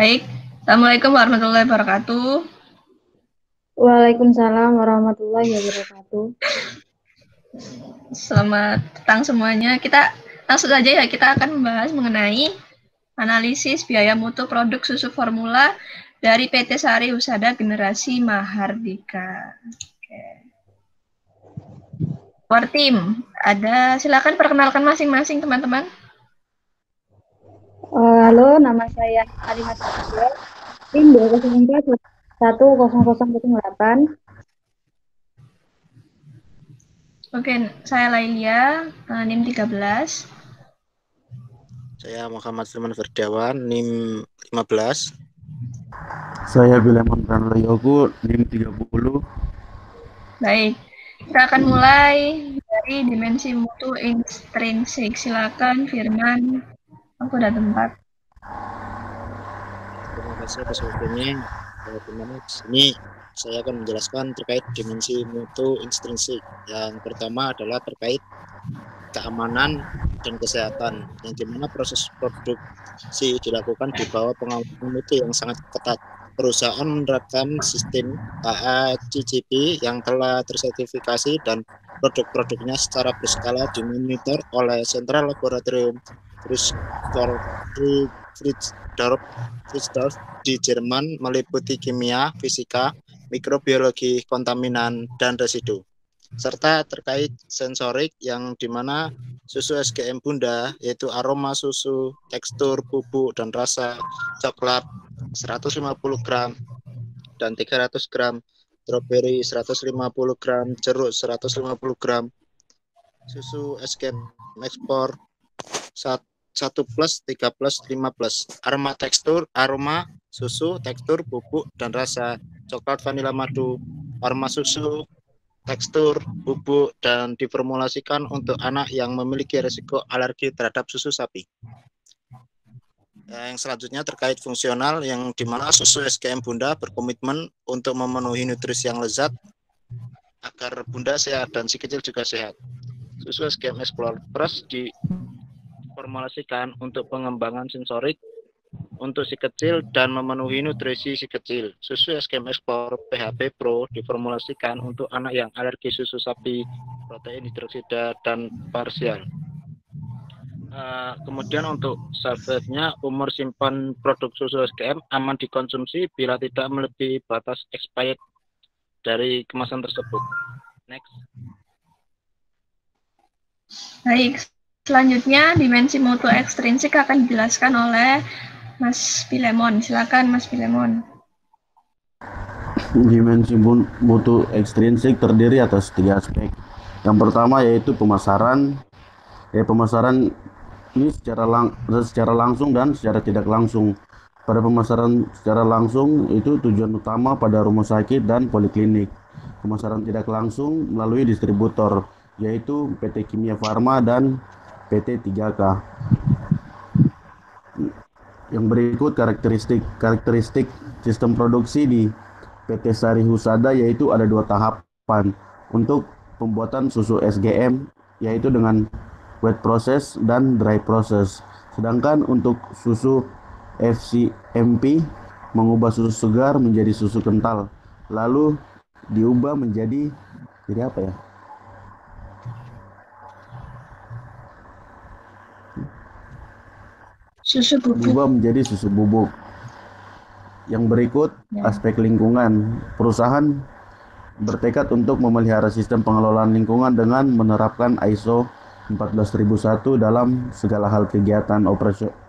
Baik, Assalamualaikum warahmatullahi wabarakatuh. Waalaikumsalam warahmatullahi wabarakatuh. Selamat petang semuanya. Kita langsung saja ya, kita akan membahas mengenai analisis biaya mutu produk susu formula dari PT Sari Husada Generasi Mahardika. Oke. For tim, silakan perkenalkan masing-masing teman-teman. Halo, nama saya Alimat Sofia, tim 204 10008. Oke, saya Lailia, NIM 13. Saya Muhammad Sulaiman Firdawan, NIM 15. Saya Bilemon Pranloyogo, NIM 30. Baik, kita akan mulai dari dimensi mutu intrinsik. Silakan Firman, waktu dan tempat. Terima kasih atas waktunya. Di sini saya akan menjelaskan terkait dimensi mutu intrinsik. Yang pertama adalah terkait keamanan dan kesehatan, yang dimana proses produksi dilakukan di bawah pengawasan mutu yang sangat ketat. Perusahaan menerapkan sistem HACCP yang telah tersertifikasi dan produk-produknya secara berskala dimonitor oleh Central Laboratorium Friedorf di Jerman, meliputi kimia, fisika, mikrobiologi, kontaminan, dan residu, serta terkait sensorik yang dimana susu SGM Bunda yaitu aroma susu, tekstur, bubuk, dan rasa coklat 150 gram dan 300 gram, strawberry 150 gram, jeruk 150 gram, susu SGM ekspor 1 plus, 3 plus, 5 plus, aroma susu, tekstur, bubuk, dan rasa coklat, vanila, madu, aroma susu, tekstur, bubuk, dan diformulasikan untuk anak yang memiliki risiko alergi terhadap susu sapi. Yang selanjutnya terkait fungsional, yang dimana susu SGM Bunda berkomitmen untuk memenuhi nutrisi yang lezat agar Bunda sehat dan si kecil juga sehat. Susu SGM Explore Plus diformulasikan untuk pengembangan sensorik untuk si kecil dan memenuhi nutrisi si kecil. Susu SGM Explore PHP Pro diformulasikan untuk anak yang alergi susu sapi, protein hidroksida, dan parsial. Kemudian untuk shelf-life-nya, umur simpan produk susu SGM aman dikonsumsi bila tidak melebihi batas expired dari kemasan tersebut. Next. Baik, selanjutnya dimensi mutu ekstrinsik akan dijelaskan oleh Mas Bilemon. Silakan Mas Bilemon. Dimensi mutu ekstrinsik terdiri atas 3 aspek. Yang pertama yaitu pemasaran. Pemasaran ini secara langsung dan secara tidak langsung. Pada pemasaran secara langsung itu tujuan utama pada rumah sakit dan poliklinik. Pemasaran tidak langsung melalui distributor, yaitu PT Kimia Farma dan PT 3K. Yang berikut karakteristik sistem produksi di PT Sari Husada, yaitu ada 2 tahapan untuk pembuatan susu SGM, yaitu dengan wet process dan dry process. Sedangkan untuk susu FCMP mengubah susu segar menjadi susu kental, lalu diubah menjadi apa ya? Susu bubuk. Diubah menjadi susu bubuk. Yang berikut aspek lingkungan. Perusahaan bertekad untuk memelihara sistem pengelolaan lingkungan dengan menerapkan ISO 14001 dalam segala hal kegiatan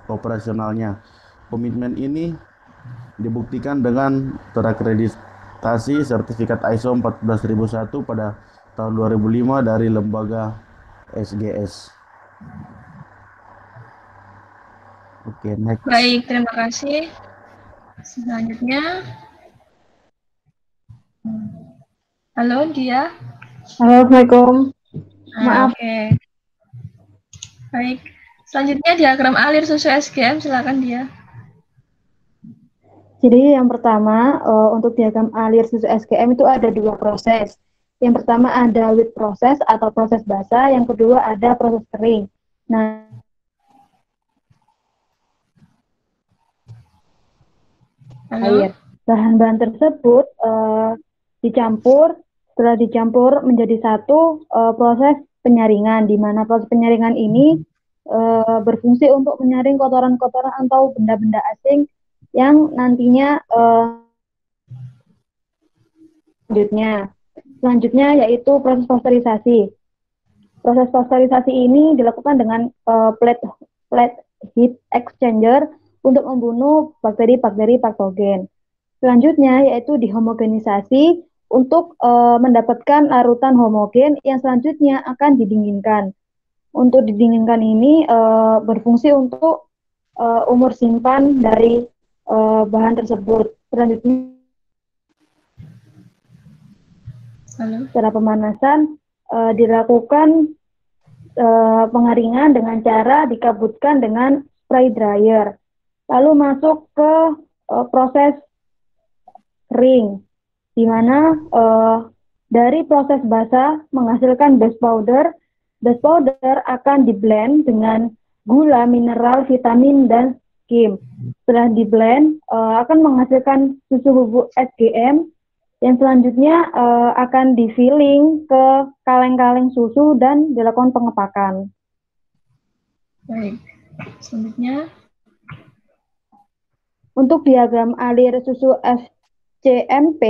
operasionalnya. Komitmen ini dibuktikan dengan terakreditasi sertifikat ISO 14001 pada tahun 2005 dari lembaga SGS. Oke, next. Baik, terima kasih. Selanjutnya, halo Dia. Halo, Assalamualaikum. Maaf. Oke. Baik, selanjutnya diagram alir susu SGM, silakan Dia. Jadi yang pertama untuk diagram alir susu SGM itu ada 2 proses. Yang pertama ada wet proses atau proses basah, yang kedua ada proses kering. Nah, Halo? air. Bahan-bahan tersebut dicampur, setelah dicampur menjadi satu, proses penyaringan, di mana proses penyaringan ini berfungsi untuk menyaring kotoran-kotoran atau benda-benda asing yang nantinya selanjutnya yaitu proses pasteurisasi. Proses pasteurisasi ini dilakukan dengan plate heat exchanger untuk membunuh bakteri-bakteri patogen. Selanjutnya yaitu dihomogenisasi untuk mendapatkan larutan homogen yang selanjutnya akan didinginkan. Untuk didinginkan ini berfungsi untuk umur simpan dari bahan tersebut. Selanjutnya setelah pemanasan dilakukan pengaringan dengan cara dikabutkan dengan spray dryer. Lalu masuk ke proses kering, di mana dari proses basah menghasilkan base powder. Base powder akan diblend dengan gula, mineral, vitamin, dan skim. Setelah diblend akan menghasilkan susu bubuk SGM yang selanjutnya akan di-filling ke kaleng-kaleng susu dan dilakukan pengepakan. Baik, selanjutnya. Untuk diagram alir susu FCMP,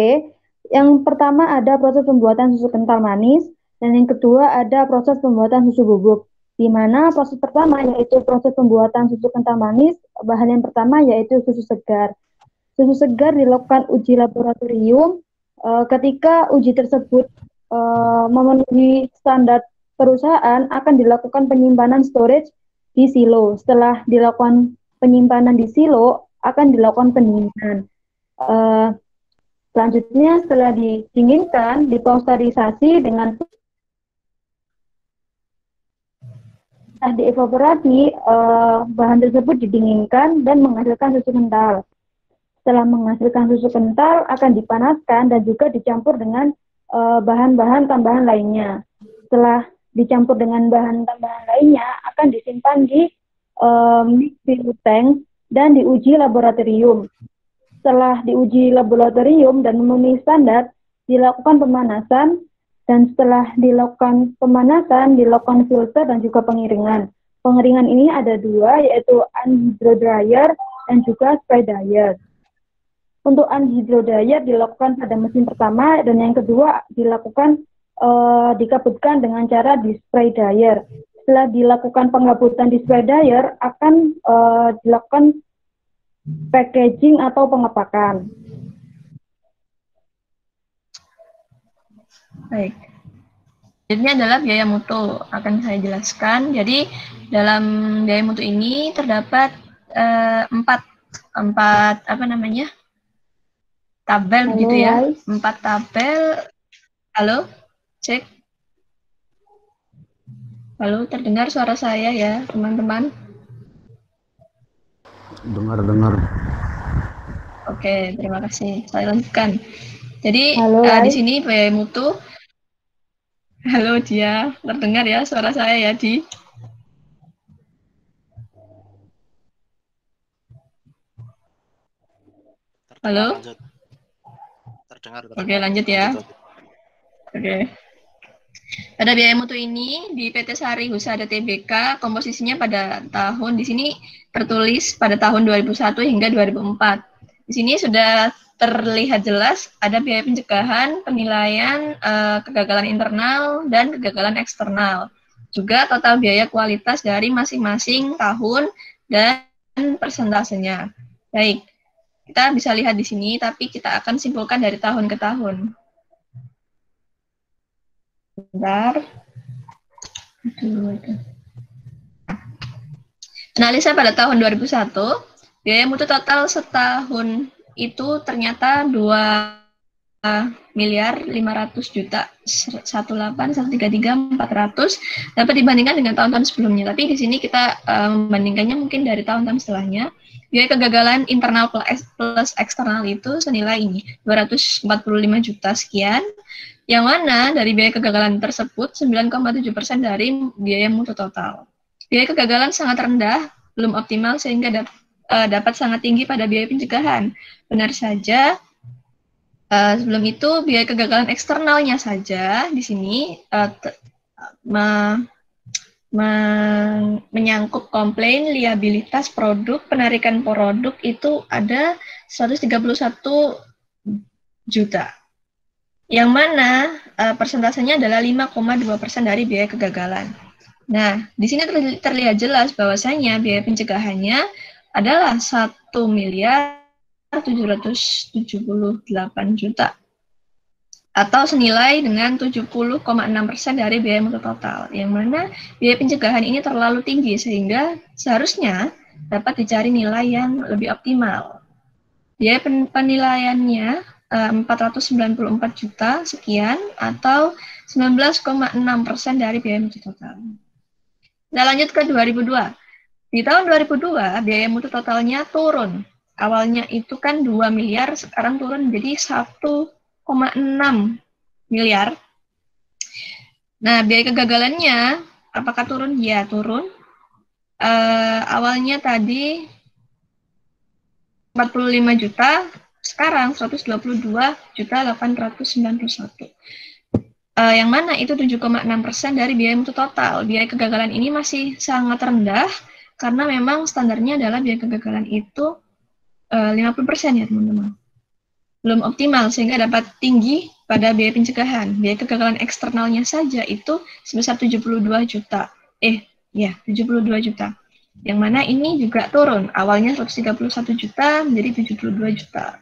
yang pertama ada proses pembuatan susu kental manis, dan yang kedua ada proses pembuatan susu bubuk. Di mana proses pertama yaitu proses pembuatan susu kental manis, bahan yang pertama yaitu susu segar. Susu segar dilakukan uji laboratorium. Ketika uji tersebut memenuhi standar perusahaan, akan dilakukan penyimpanan storage di silo. Setelah dilakukan penyimpanan di silo, akan dilakukan pendinginan. Selanjutnya setelah didinginkan, dipasteurisasi dengan dievaporasi, bahan tersebut didinginkan dan menghasilkan susu kental. Setelah menghasilkan susu kental, akan dipanaskan dan juga dicampur dengan bahan-bahan tambahan lainnya. Setelah dicampur dengan bahan tambahan lainnya, akan disimpan di mixing tank dan diuji laboratorium. Setelah diuji laboratorium dan memenuhi standar, dilakukan pemanasan, dan setelah dilakukan pemanasan, dilakukan filter dan juga pengeringan. Pengeringan ini ada dua, yaitu unhydrodryer dan juga spray dryer. Untuk unhydrodryer dilakukan pada mesin pertama, dan yang kedua dilakukan dikabutkan dengan cara di spray dryer. Setelah dilakukan pengkabutan di spray dryer, akan dilakukan packaging atau pengepakan. Baik. Ini adalah biaya mutu, akan saya jelaskan. Jadi dalam biaya mutu ini terdapat empat tabel begitu ya. 4 tabel. Halo, cek. Halo, terdengar suara saya ya, teman-teman? Dengar. Oke, terima kasih. Saya lanjutkan. Jadi di sini biaya mutu. Halo Dia, terdengar ya suara saya ya Di? Halo? Terdengar. Oke, lanjut ya. Oke. Pada biaya mutu ini di PT Sari Husada Tbk komposisinya pada tahun di sini tertulis pada tahun 2001 hingga 2004. Di sini sudah terlihat jelas ada biaya pencegahan, penilaian, kegagalan internal, dan kegagalan eksternal. Juga total biaya kualitas dari masing-masing tahun dan persentasenya. Baik, kita bisa lihat di sini, tapi kita akan simpulkan dari tahun ke tahun. Bentar. Analisa pada tahun 2001, biaya mutu total setahun itu ternyata 2.500.000.18133.400 dapat dibandingkan dengan tahun-tahun sebelumnya. Tapi di sini kita membandingkannya mungkin dari tahun-tahun setelahnya. Biaya kegagalan internal plus eksternal itu senilai ini 245 juta sekian. Yang mana dari biaya kegagalan tersebut 9,7% dari biaya mutu total. Biaya kegagalan sangat rendah, belum optimal sehingga dapat sangat tinggi pada biaya pencegahan. Benar saja, sebelum itu biaya kegagalan eksternalnya saja di sini menyangkut komplain, liabilitas produk, penarikan produk itu ada 131 juta. Yang mana persentasenya adalah 5,2% dari biaya kegagalan. Nah, di sini terlihat jelas bahwasanya biaya pencegahannya adalah 1.778 juta atau senilai dengan 70,6% dari biaya mutu total, yang mana biaya pencegahan ini terlalu tinggi sehingga seharusnya dapat dicari nilai yang lebih optimal. Biaya penilaiannya 494 juta sekian atau 19,6% dari biaya mutu total. Kita lanjut ke 2002. Di tahun 2002 biaya mutu totalnya turun. Awalnya itu kan 2 miliar, sekarang turun menjadi 1,6 miliar. Nah, biaya kegagalannya apakah turun? Ya, turun. Awalnya tadi 45 juta, sekarang 122.891. Yang mana itu 7,6% dari biaya mutu total. Biaya kegagalan ini masih sangat rendah karena memang standarnya adalah biaya kegagalan itu 50% ya teman-teman. Belum optimal sehingga dapat tinggi pada biaya pencegahan. Biaya kegagalan eksternalnya saja itu sebesar 72 juta. 72 juta. Yang mana ini juga turun. Awalnya 131 juta menjadi 72 juta.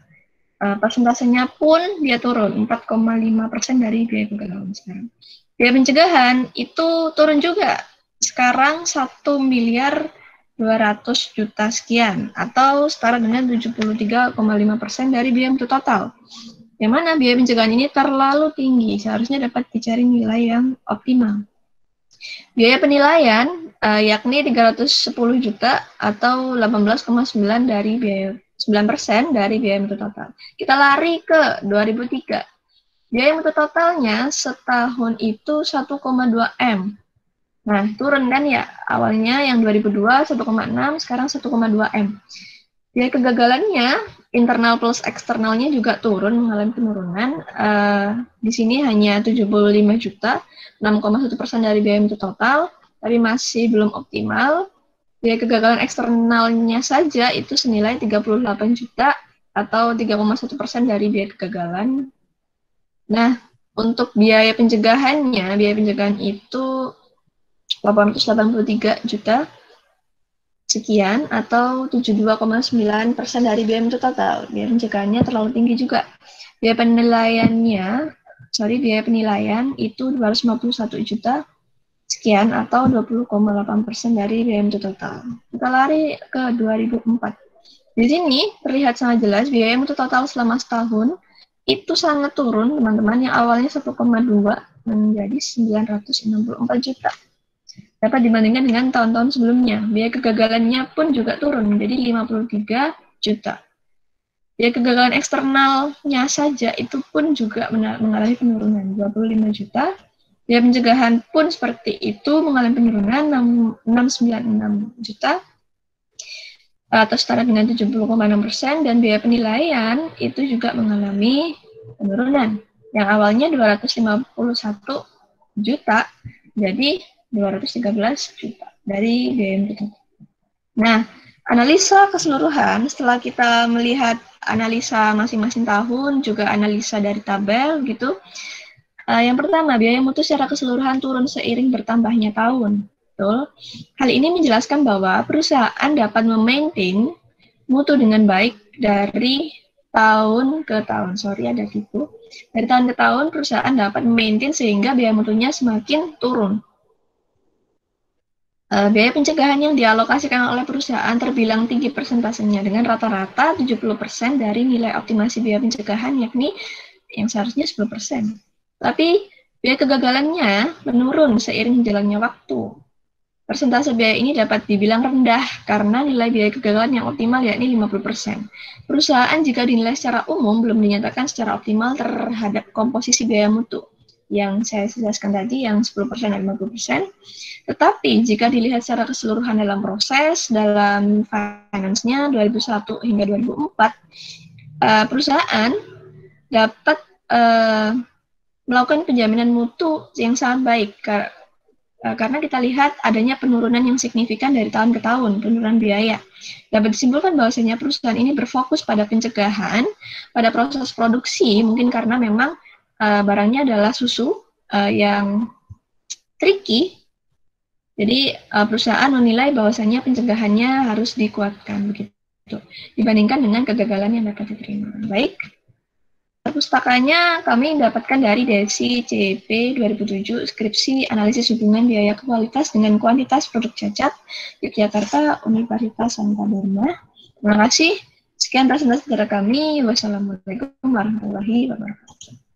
Persentasenya pun dia turun 4,5% dari biaya kegagalan sekarang. Biaya pencegahan itu turun juga. Sekarang 1.200.000.000 sekian atau setara dengan 73,5% dari biaya mutu total. Yang mana biaya pencegahan ini terlalu tinggi, seharusnya dapat dicari nilai yang optimal. Biaya penilaian yakni 310 juta atau 18,9% dari biaya 9% dari biaya mutu total. Kita lari ke 2003. Biaya mutu totalnya setahun itu 1,2 M. Nah, turun kan ya. Awalnya yang 2002 1,6, sekarang 1,2 M. Biaya kegagalannya, internal plus eksternalnya juga turun, mengalami penurunan. Di sini hanya 75 juta, 6,1% dari biaya mutu total, tapi masih belum optimal. Biaya kegagalan eksternalnya saja itu senilai 38 juta atau 3,1% dari biaya kegagalan. Nah, untuk biaya pencegahan itu 883 juta sekian atau 72,9% dari biaya mutu total. Biaya pencegahannya terlalu tinggi juga. Biaya penilaian itu 251 juta sekian atau 20,8% dari biaya mutu total. Kita lari ke 2004. Di sini terlihat sangat jelas biaya mutu total selama setahun itu sangat turun, teman-teman, yang awalnya 1,2 menjadi 964 juta. Dapat dibandingkan dengan tahun-tahun sebelumnya. Biaya kegagalannya pun juga turun menjadi 53 juta. Biaya kegagalan eksternalnya saja itu pun juga mengalami penurunan 25 juta. Biaya pencegahan pun seperti itu mengalami penurunan 696 juta atau setara dengan 70,6%, dan biaya penilaian itu juga mengalami penurunan yang awalnya 251 juta jadi 213 juta dari biaya mutu. Nah, analisa keseluruhan setelah kita melihat analisa masing-masing tahun, juga analisa dari tabel gitu. Yang pertama, biaya mutu secara keseluruhan turun seiring bertambahnya tahun. Betul. Hal ini menjelaskan bahwa perusahaan dapat memaintain mutu dengan baik dari tahun ke tahun. Dari tahun ke tahun perusahaan dapat memaintain sehingga biaya mutunya semakin turun. Biaya pencegahan yang dialokasikan oleh perusahaan terbilang tinggi persentasenya dengan rata-rata 70% dari nilai optimasi biaya pencegahan, yakni yang seharusnya 10%. Tapi biaya kegagalannya menurun seiring jalannya waktu. Persentase biaya ini dapat dibilang rendah karena nilai biaya kegagalan yang optimal yakni 50%. Perusahaan jika dinilai secara umum belum dinyatakan secara optimal terhadap komposisi biaya mutu. yang saya jelaskan tadi, yang 10% dan 50%. Tetapi jika dilihat secara keseluruhan dalam proses, dalam finance-nya 2001 hingga 2004, perusahaan dapat melakukan penjaminan mutu yang sangat baik, karena kita lihat adanya penurunan yang signifikan dari tahun ke tahun, penurunan biaya. Dapat disimpulkan bahwasanya perusahaan ini berfokus pada pencegahan, pada proses produksi, mungkin karena memang barangnya adalah susu yang tricky. Jadi perusahaan menilai bahwasanya pencegahannya harus dikuatkan begitu, dibandingkan dengan kegagalan yang dapat diterima. Baik. Pustakanya kami dapatkan dari Desi CP 2007, skripsi analisis hubungan biaya kualitas dengan kuantitas produk cacat, Yogyakarta, Universitas Santa Dharma. Terima kasih. Sekian presentasi dari kami. Wassalamualaikum warahmatullahi wabarakatuh.